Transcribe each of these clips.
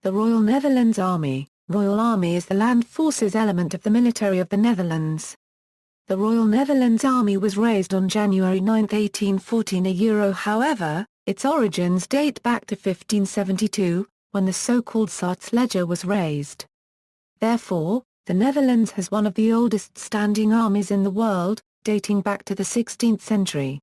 The Royal Netherlands Army. Royal Army is the land forces element of the military of the Netherlands. The Royal Netherlands Army was raised on January 9, 1814. However, its origins date back to 1572, when the so-called Staatse Leger was raised. Therefore, the Netherlands has one of the oldest standing armies in the world, dating back to the 16th century.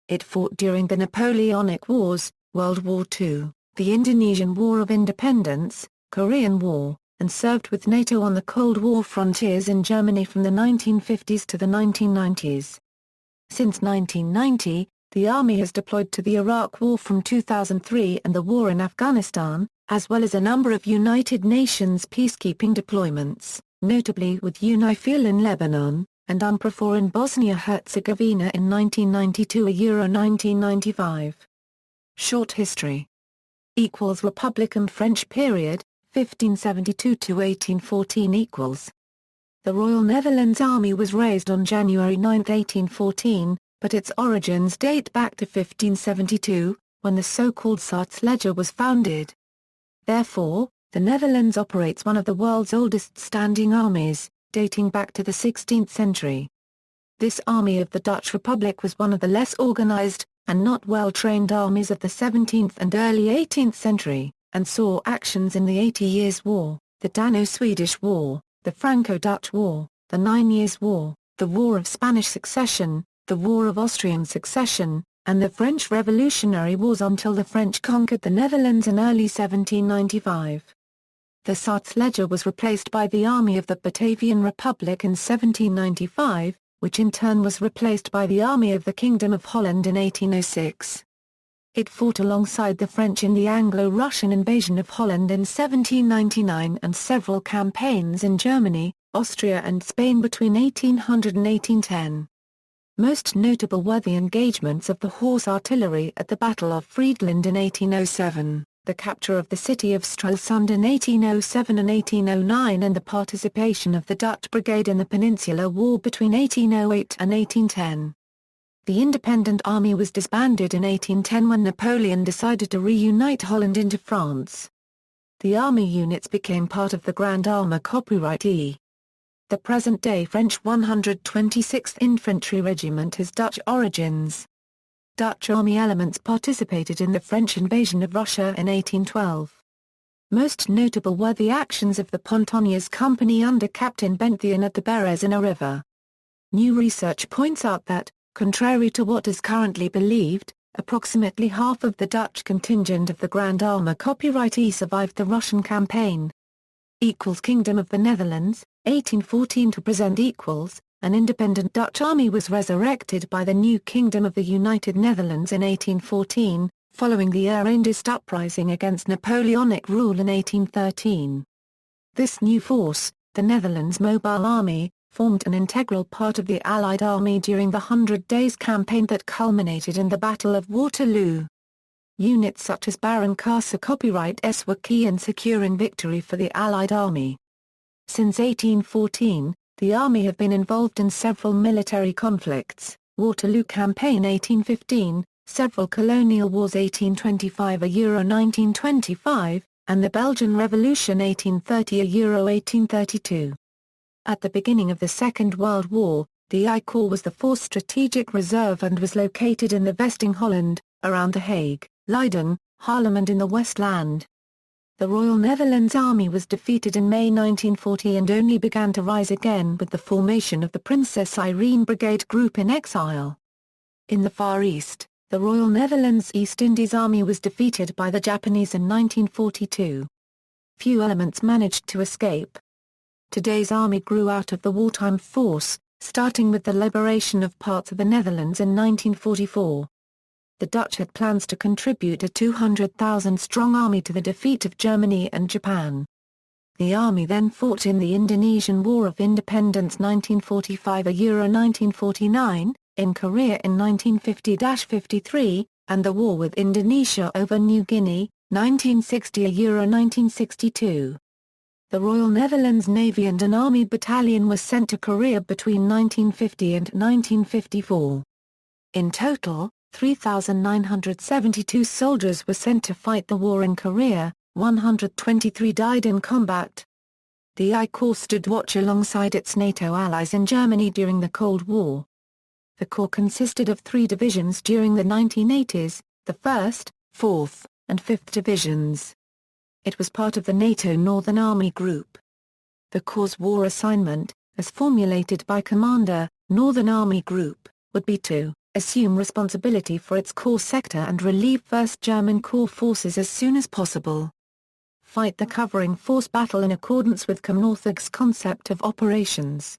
It fought during the Napoleonic Wars, World War II, the Indonesian War of Independence, Korean War, and served with NATO on the Cold War frontiers in Germany from the 1950s to the 1990s. Since 1990, the Army has deployed to the Iraq War from 2003 and the war in Afghanistan, as well as a number of United Nations peacekeeping deployments, notably with UNIFIL in Lebanon, and UNPROFOR in Bosnia-Herzegovina in 1992–1995. Short history. Republican French period, 1572–1814 . The Royal Netherlands Army was raised on January 9, 1814, but its origins date back to 1572, when the so-called Staatse Leger was founded. Therefore, the Netherlands operates one of the world's oldest standing armies, dating back to the 16th century. This army of the Dutch Republic was one of the less organized, and not well-trained armies of the 17th and early 18th century, and saw actions in the 80 Years' War, the Dano-Swedish War, the Franco-Dutch War, the 9 Years' War, the War of Spanish Succession, the War of Austrian Succession, and the French Revolutionary Wars until the French conquered the Netherlands in early 1795. The Staatse Leger was replaced by the Army of the Batavian Republic in 1795, which in turn was replaced by the Army of the Kingdom of Holland in 1806. It fought alongside the French in the Anglo-Russian invasion of Holland in 1799 and several campaigns in Germany, Austria and Spain between 1800 and 1810. Most notable were the engagements of the horse artillery at the Battle of Friedland in 1807, the capture of the city of Stralsund in 1807 and 1809 and the participation of the Dutch Brigade in the Peninsular War between 1808 and 1810. The independent army was disbanded in 1810 when Napoleon decided to reunite Holland into France. The army units became part of the Grand Army Copyright E. The present-day French 126th Infantry Regiment has Dutch origins. Dutch army elements participated in the French invasion of Russia in 1812. Most notable were the actions of the Pontoniers Company under Captain Benthian at the Berezina River. New research points out that, contrary to what is currently believed, approximately half of the Dutch contingent of the Grand Army Copyright E survived the Russian campaign. Kingdom of the Netherlands, 1814 to present equals, an independent Dutch army was resurrected by the new Kingdom of the United Netherlands in 1814, following the Arendist uprising against Napoleonic rule in 1813. This new force, the Netherlands Mobile Army, formed an integral part of the Allied army during the 100 Days campaign that culminated in the Battle of Waterloo. Units such as Baron Casa Copyright S were key in securing victory for the Allied army. Since 1814, the army have been involved in several military conflicts, Waterloo Campaign 1815, several colonial wars 1825–1925, and the Belgian Revolution 1830–1832. At the beginning of the Second World War, the I Corps was the force strategic reserve and was located in the Vesting Holland, around The Hague, Leiden, Haarlem and in the Westland. The Royal Netherlands Army was defeated in May 1940 and only began to rise again with the formation of the Princess Irene Brigade Group in exile. In the Far East, the Royal Netherlands East Indies Army was defeated by the Japanese in 1942. Few elements managed to escape. Today's army grew out of the wartime force, starting with the liberation of parts of the Netherlands in 1944. The Dutch had plans to contribute a 200,000-strong army to the defeat of Germany and Japan. The army then fought in the Indonesian War of Independence 1945–1949, in Korea in 1950–53, and the war with Indonesia over New Guinea, 1960–1962. The Royal Netherlands Navy and an Army battalion was sent to Korea between 1950 and 1954. In total, 3,972 soldiers were sent to fight the war in Korea, 123 died in combat. The I Corps stood watch alongside its NATO allies in Germany during the Cold War. The Corps consisted of 3 divisions during the 1980s, the 1st, 4th, and 5th Divisions. It was part of the NATO Northern Army Group. The Corps' war assignment, as formulated by Commander, Northern Army Group, would be to assume responsibility for its core sector and relieve 1st German Corps forces as soon as possible. Fight the covering force battle in accordance with Comnorthug's concept of operations.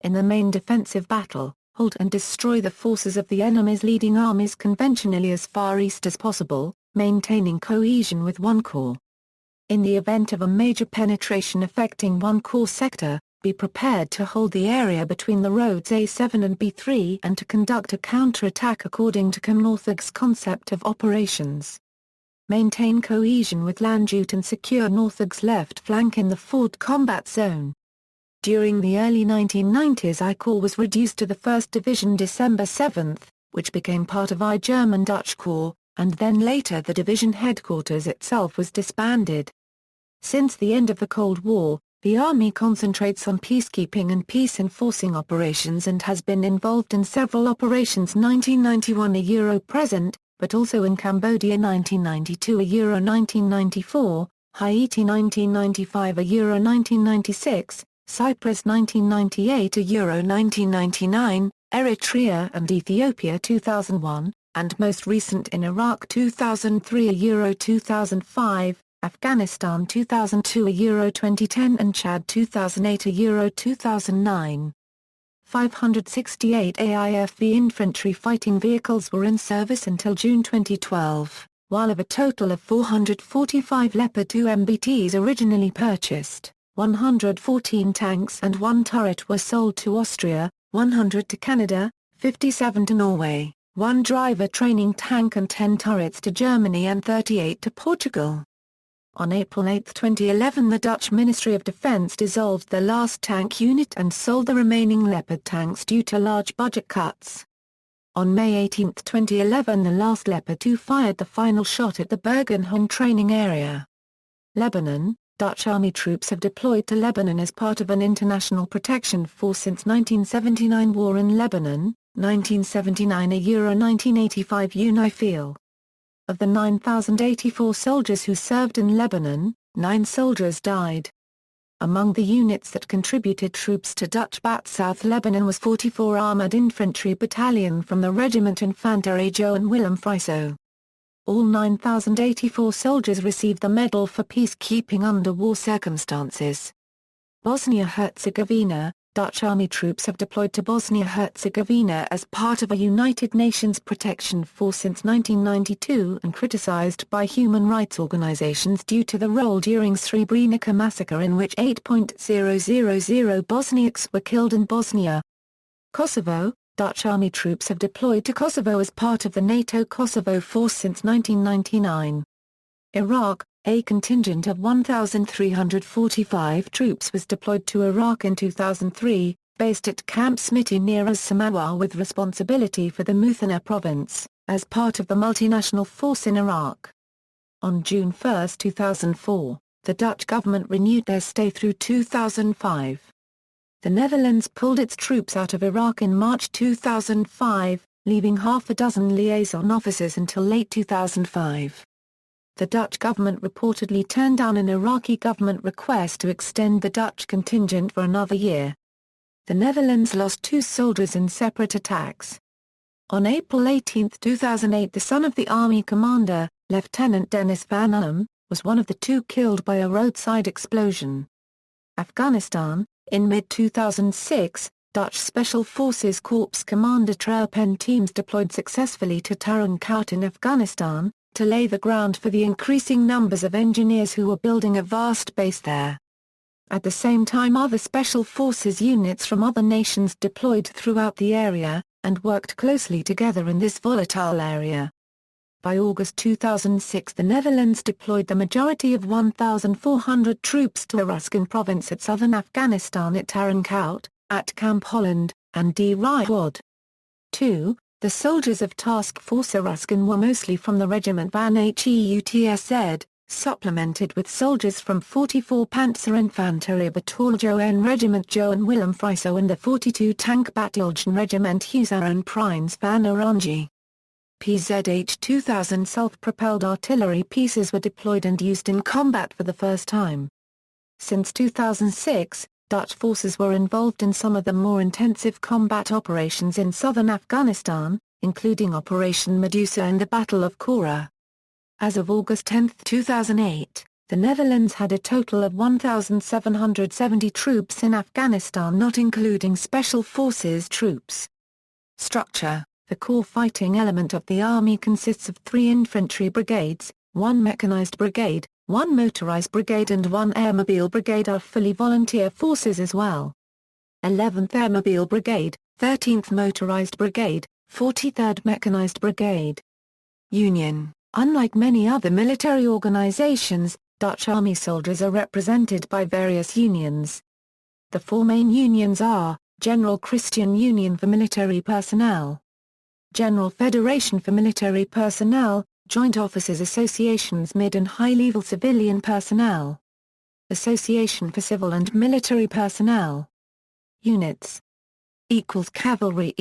In the main defensive battle, hold and destroy the forces of the enemy's leading armies conventionally as far east as possible, maintaining cohesion with one corps. In the event of a major penetration affecting one core sector, be prepared to hold the area between the roads A7 and B3 and to conduct a counter-attack according to Comnorthug's concept of operations. Maintain cohesion with Landshut and secure Northug's left flank in the forward combat zone. During the early 1990s I Corps was reduced to the 1st Division December 7, which became part I German-Dutch Corps, and then later the division headquarters itself was disbanded. Since the end of the Cold War, the Army concentrates on peacekeeping and peace-enforcing operations and has been involved in several operations 1991 Euro-present, but also in Cambodia 1992 Euro 1994, Haiti 1995 Euro 1996, Cyprus 1998 Euro 1999, Eritrea and Ethiopia 2001, and most recent in Iraq 2003 Euro 2005, Afghanistan 2002 Euro 2010 and Chad 2008 Euro 2009. 568 AIFV infantry fighting vehicles were in service until June 2012, while of a total of 445 Leopard 2 MBTs originally purchased, 114 tanks and 1 turret were sold to Austria, 100 to Canada, 57 to Norway, 1 driver training tank and 10 turrets to Germany and 38 to Portugal. On April 8, 2011 the Dutch Ministry of Defence dissolved the last tank unit and sold the remaining Leopard tanks due to large budget cuts. On May 18, 2011 the last Leopard 2 fired the final shot at the Bergen-Hoorn training area. Lebanon, Dutch army troops have deployed to Lebanon as part of an international protection force since 1979 War in Lebanon, 1979 Euro 1985 UNIFIL. Of the 9,084 soldiers who served in Lebanon, 9 soldiers died. Among the units that contributed troops to Dutch BAT South Lebanon was 44 Armoured Infantry Battalion from the Regiment Infanterie Johan Willem Frieso. All 9,084 soldiers received the Medal for Peacekeeping under war circumstances. Bosnia-Herzegovina, Dutch army troops have deployed to Bosnia-Herzegovina as part of a United Nations protection force since 1992 and criticized by human rights organizations due to the role during Srebrenica massacre in which 8,000 Bosniaks were killed in Bosnia. Kosovo, Dutch army troops have deployed to Kosovo as part of the NATO Kosovo force since 1999. Iraq, a contingent of 1,345 troops was deployed to Iraq in 2003, based at Camp Smitty near As-Samawa with responsibility for the Muthanna province, as part of the multinational force in Iraq. On June 1, 2004, the Dutch government renewed their stay through 2005. The Netherlands pulled its troops out of Iraq in March 2005, leaving half a dozen liaison officers until late 2005. The Dutch government reportedly turned down an Iraqi government request to extend the Dutch contingent for another year. The Netherlands lost 2 soldiers in separate attacks. On April 18, 2008 the son of the army commander, Lieutenant Dennis Van Ulm, was one of the 2 killed by a roadside explosion. Afghanistan, in mid-2006, Dutch Special Forces Corps Commander Traupen teams deployed successfully to Tarin Kowt in Afghanistan, to lay the ground for the increasing numbers of engineers who were building a vast base there. At the same time other special forces units from other nations deployed throughout the area, and worked closely together in this volatile area. By August 2006 the Netherlands deployed the majority of 1,400 troops to Uruzgan province at southern Afghanistan at Tarin Kowt, at Camp Holland, and D. Raiwad. 2. The soldiers of Task Force Uruzgan were mostly from the Regiment Van Heutz, supplemented with soldiers from 44 Panzerinfanterie Bataillon Regiment Johan Willem Frieso and the 42 Tank Battalion Regiment Huzaren Prins van Oranje. PZH 2000 self-propelled artillery pieces were deployed and used in combat for the first time. Since 2006, Dutch forces were involved in some of the more intensive combat operations in southern Afghanistan, including Operation Medusa and the Battle of Kora. As of August 10, 2008, the Netherlands had a total of 1,770 troops in Afghanistan, not including Special Forces troops. Structure: the core fighting element of the army consists of 3 infantry brigades, 1 mechanized brigade, 1 motorized brigade and 1 airmobile brigade are fully volunteer forces as well. 11th Airmobile Brigade, 13th Motorized Brigade, 43rd Mechanized Brigade. Union: unlike many other military organizations, Dutch Army soldiers are represented by various unions. The 4 main unions are, General Christian Union for Military Personnel, General Federation for Military Personnel, Joint Officers Associations Mid and High-Level Civilian Personnel, Association for Civil and Military Personnel. Units: Cavalry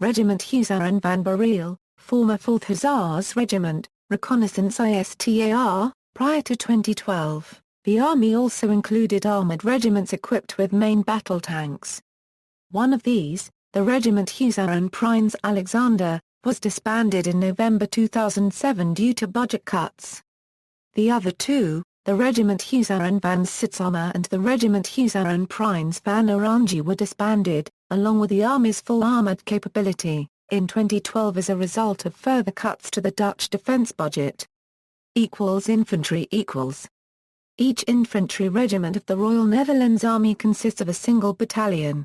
Regiment Huzaren van Bareel, former 4th Hussars Regiment, Reconnaissance ISTAR. Prior to 2012, the Army also included armoured regiments equipped with main battle tanks. One of these, the Regiment Huzaren Prins Alexander, was disbanded in November 2007 due to budget cuts. The other 2, the Regiment Huzaren van Sutsama and the Regiment Huzaren Prins van Oranje, were disbanded, along with the Army's full armoured capability, in 2012 as a result of further cuts to the Dutch defence budget. Infantry. Each infantry regiment of the Royal Netherlands Army consists of a single battalion.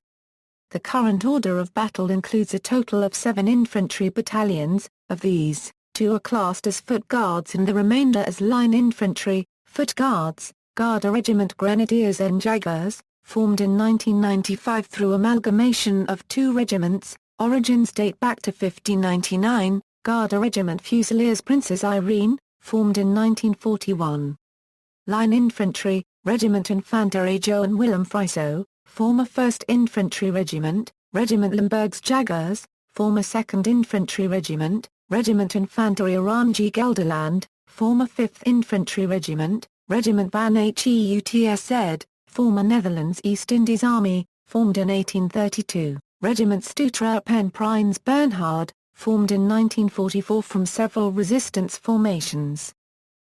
The current order of battle includes a total of 7 infantry battalions. Of these, 2 are classed as foot guards and the remainder as line infantry, foot guards. Garda Regiment Grenadiers and Jaegers, formed in 1995 through amalgamation of 2 regiments, origins date back to 1599, Garda Regiment Fusiliers Princess Irene, formed in 1941. Line Infantry, Regiment Infanterie Johan Willem Frieso, former 1st Infantry Regiment, Regiment Limburgs Jaegers, former 2nd Infantry Regiment, Regiment Infanterie Oranje Gelderland, former 5th Infantry Regiment, Regiment van Heutz, former Netherlands East Indies Army, formed in 1832, Regiment Stoetrerpen Prins Bernhard, formed in 1944 from several resistance formations.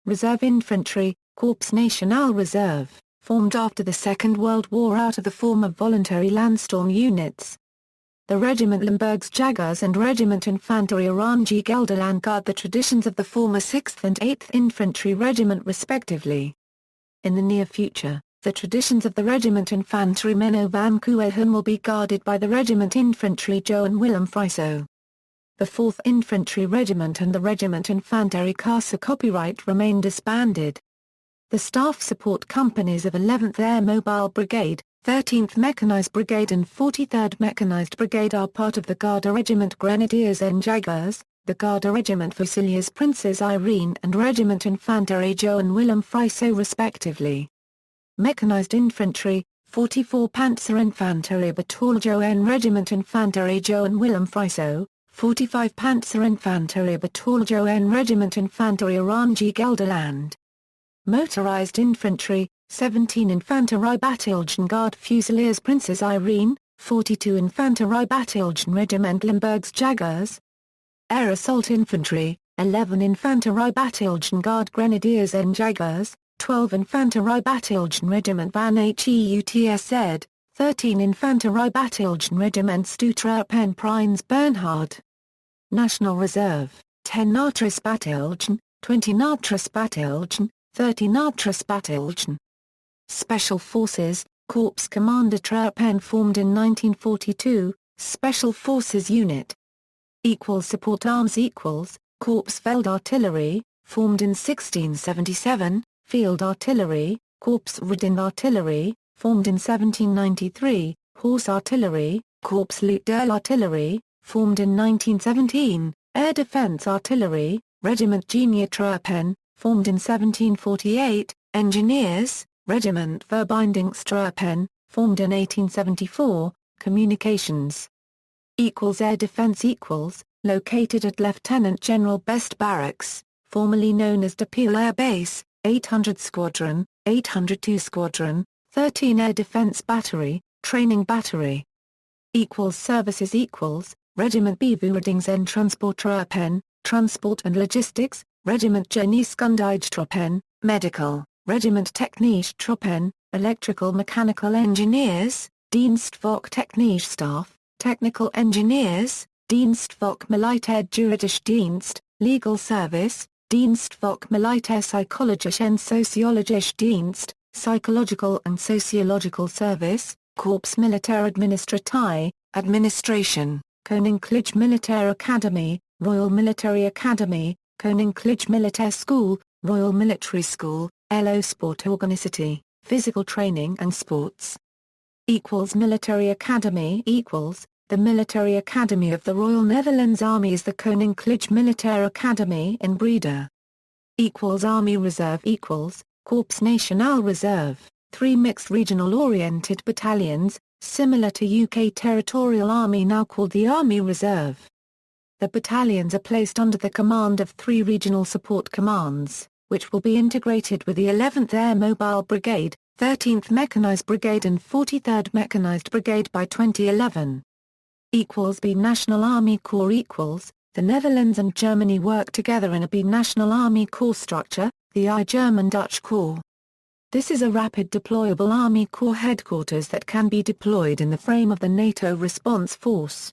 Reserve Infantry, Corps National Reserve, formed after the Second World War out of the former voluntary Landstorm units. The Regiment Limburgs Jaegers and Regiment Infanterie Oranje Gelderland guard the traditions of the former 6th and 8th Infantry Regiment respectively. In the near future, the traditions of the Regiment Infanterie Menno van Keulen will be guarded by the Regiment Infantry Johan Willem Frieso. The 4th Infantry Regiment and the Regiment Infanterie Casa Copyright remain disbanded. The staff support companies of 11th Air Mobile Brigade, 13th Mechanized Brigade and 43rd Mechanized Brigade are part of the Garda Regiment Grenadiers and Jaegers, the Garda Regiment Fusiliers Princess Irene and Regiment Infanterie Johan Willem Frieso respectively. Mechanized Infantry, 44 Panzerinfanterie Bataillon Regiment Infanterie Johan Willem Frieso, 45 Panzerinfanterie Bataillon Regiment Infanterie Oranje Gelderland. Motorized Infantry, 17 Infanterie Bataillon Guard Fusiliers Princess Irene, 42 Infanterie Bataillon Regiment Limburgs Jaegers. Air Assault Infantry, 11 Infanterie Bataillon Guard Grenadiers and Jaegers, 12 Infanterie Bataillon Regiment van Heutz, 13 Infanterie Bataillon Regiment Stoetrerpen Prins Bernhard. National Reserve, 10 Natras Battalion, 20 Natras Battalion, 30 Natras Battalion. Special Forces, Corps Commander Trerpen formed in 1942, Special Forces Unit. Support Arms Corps Feld Artillery, formed in 1677, Field Artillery, Corps Redin Artillery, formed in 1793, Horse Artillery, Corps Lutte Artillery, formed in 1917, Air Defense Artillery, Regiment Junior Trerpen, formed in 1748, Engineers, Regiment Verbindingstruppen, formed in 1874, Communications. Air Defense located at Lieutenant General Best Barracks, formerly known as De Peel Air Base, 800 Squadron, 802 Squadron, 13 Air Defense Battery, Training Battery. Services Regiment Bevoorradings Transporttruppen, Transport and Logistics, Regiment Geneeskundighetruppen, Medical, Regiment Technische Truppen, Electrical Mechanical Engineers, Dienstvak Technische Staff, Technical Engineers, Dienstvak Militair Juridisch Dienst, Legal Service, Dienstvak Militair Psychologisch en Sociologisch Dienst, Psychological and Sociological Service, Corps Militaire Administratie, Administration, Koninklijke Militaire Academy, Royal Military Academy, Koninklijke Militaire School, Royal Military School, LO Sportorganisatie, Physical Training and Sports. Military Academy The Military Academy of the Royal Netherlands Army is the Koninklijke Militaire Academy in Breda. Army Reserve Corps National Reserve, 3 mixed regional-oriented battalions, similar to UK Territorial Army now called the Army Reserve. The battalions are placed under the command of 3 regional support commands, which will be integrated with the 11th Air Mobile Brigade, 13th Mechanized Brigade and 43rd Mechanized Brigade by 2011. Binational Army Corps The Netherlands and Germany work together in a binational Army Corps structure, the I-German-Dutch Corps. This is a rapid deployable Army Corps headquarters that can be deployed in the frame of the NATO response force.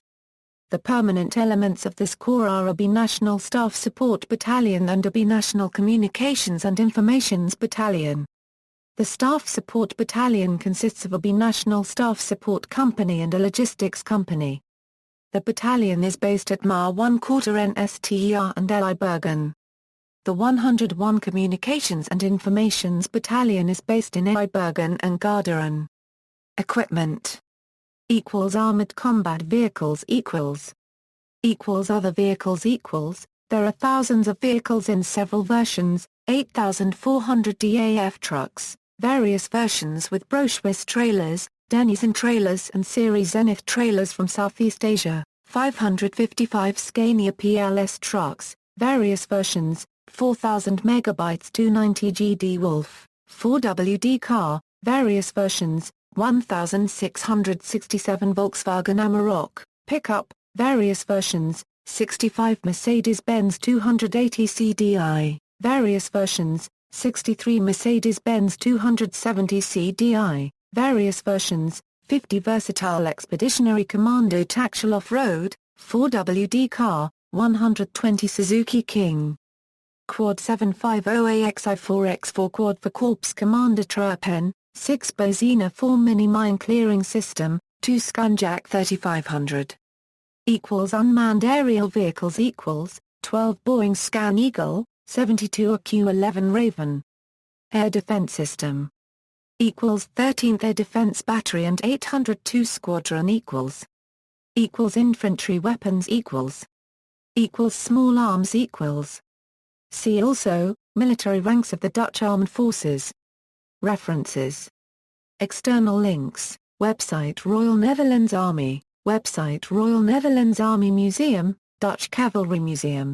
The permanent elements of this corps are a binational Staff Support Battalion and a binational Communications and Informations Battalion. The Staff Support Battalion consists of a binational Staff Support Company and a Logistics Company. The battalion is based at Maar 1 Quarter NSTER and LI Bergen. The 101 Communications and Informations Battalion is based in LI Bergen and Garderen. Equipment Armored Combat Vehicles Other vehicles There are thousands of vehicles in several versions, 8,400 DAF trucks, various versions with Broschwitz trailers, Denison trailers and Series Zenith trailers from Southeast Asia, 555 Scania PLS trucks, various versions, 4,000 megabytes 290 GD Wolf, 4WD car, various versions, 1,667 Volkswagen Amarok, pickup, various versions, 65 Mercedes-Benz 280 CDI, various versions, 63 Mercedes-Benz 270 CDI, various versions, 50 Versatile Expeditionary Commando Tactical Off-Road, 4WD car, 120 Suzuki King. Quad 750AXI4X4 Quad for Corps Commander Truppen, 6 Bozina 4 Mini Mine Clearing System, 2 Skunjak 3500. Unmanned aerial vehicles 12 Boeing Scan Eagle, 72 AQ-11 Raven. Air Defense System 13th Air Defense Battery and 802 Squadron Infantry Weapons Small Arms See also, Military ranks of the Dutch Armed Forces. References. External links, website Royal Netherlands Army, website Royal Netherlands Army Museum, Dutch Cavalry Museum.